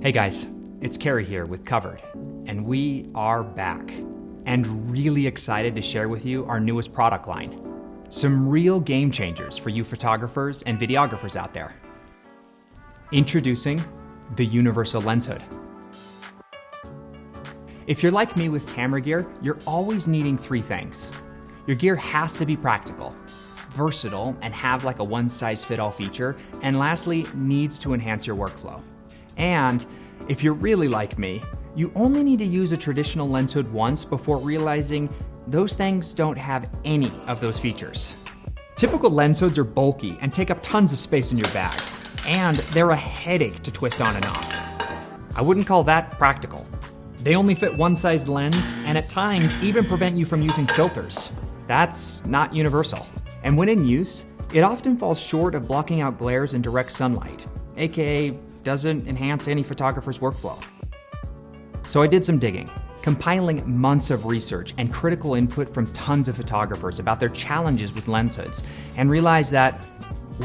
Hey guys, it's Kerry here with Covered, and we are back and really excited to share with you our newest product line. Some real game changers for you photographers and videographers out there. Introducing the Universal Lens Hood. If you're like me with camera gear, you're always needing three things. Your gear has to be practical, versatile, and have like a one-size-fit-all feature, and lastly, needs to enhance your workflow. And if you're really like me, you only need to use a traditional lens hood once before realizing those things don't have any of those features. Typical lens hoods are bulky and take up tons of space in your bag, and they're a headache to twist on and off. I wouldn't call that practical. They only fit one size lens, and at times even prevent you from using filters. That's not universal. And when in use, it often falls short of blocking out glares and direct sunlight, aka doesn't enhance any photographer's workflow. So I did some digging, compiling months of research and critical input from tons of photographers about their challenges with lens hoods, and realized that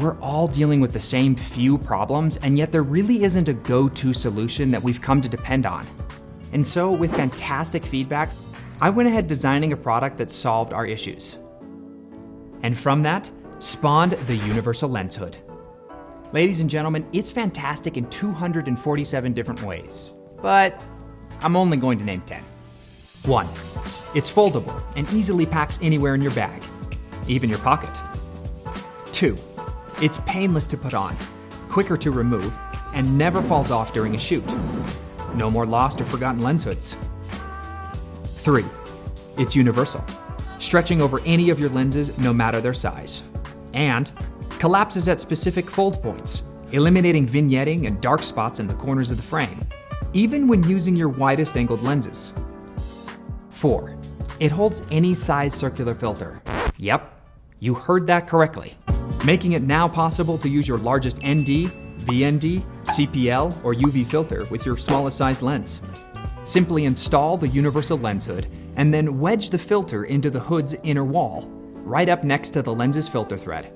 we're all dealing with the same few problems, and yet there really isn't a go-to solution that we've come to depend on. And so with fantastic feedback, I went ahead designing a product that solved our issues. And from that, spawned the Universal Lens Hood. Ladies and gentlemen, it's fantastic in 247 different ways, but I'm only going to name 10. 1. It's foldable and easily packs anywhere in your bag, even your pocket. 2. It's painless to put on, quicker to remove, and never falls off during a shoot. No more lost or forgotten lens hoods. 3. It's universal, stretching over any of your lenses no matter their size. And collapses at specific fold points, eliminating vignetting and dark spots in the corners of the frame, even when using your widest angled lenses. 4. It holds any size circular filter. Yep, you heard that correctly, making it now possible to use your largest ND, VND, CPL, or UV filter with your smallest size lens. Simply install the Universal Lens Hood and then wedge the filter into the hood's inner wall, right up next to the lens's filter thread.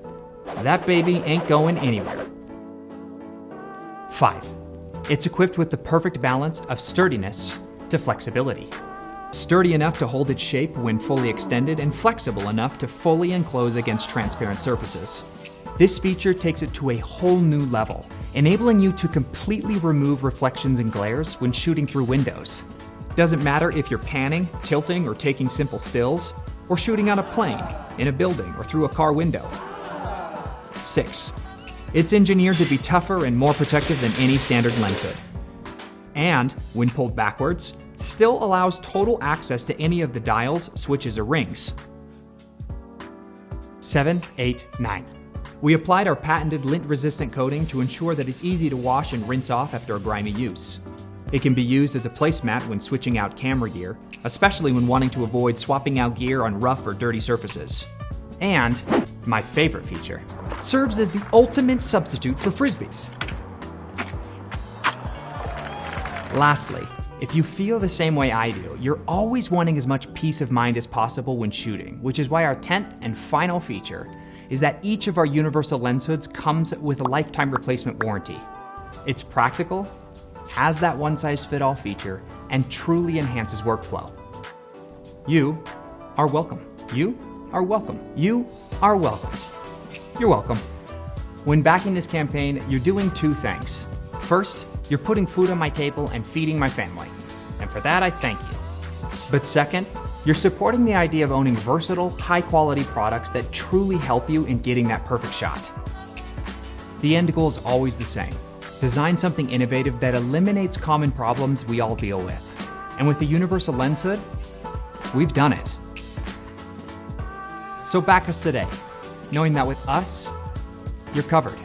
That baby ain't going anywhere. 5. It's equipped with the perfect balance of sturdiness to flexibility. Sturdy enough to hold its shape when fully extended, and flexible enough to fully enclose against transparent surfaces. This feature takes it to a whole new level, enabling you to completely remove reflections and glares when shooting through windows. Doesn't matter if you're panning, tilting, or taking simple stills, or shooting on a plane, in a building, or through a car window. 6. It's engineered to be tougher and more protective than any standard lens hood. And, when pulled backwards, still allows total access to any of the dials, switches, or rings. 7, 8, 9. We applied our patented lint-resistant coating to ensure that it's easy to wash and rinse off after a grimy use. It can be used as a placemat when switching out camera gear, especially when wanting to avoid swapping out gear on rough or dirty surfaces. And, my favorite feature, serves as the ultimate substitute for Frisbees. Lastly, if you feel the same way I do, you're always wanting as much peace of mind as possible when shooting, which is why our 10th and final feature is that each of our universal lens hoods comes with a lifetime replacement warranty. It's practical, has that one-size-fit-all feature, and truly enhances workflow. You are welcome. You are welcome. You are welcome. You're welcome. When backing this campaign, you're doing two things. First, you're putting food on my table and feeding my family, and for that I thank you. But second, you're supporting the idea of owning versatile, high-quality products that truly help you in getting that perfect shot. The end goal is always the same. Design something innovative that eliminates common problems we all deal with. And with the Universal Lens Hood, we've done it. So back us today, knowing that with us, you're covered.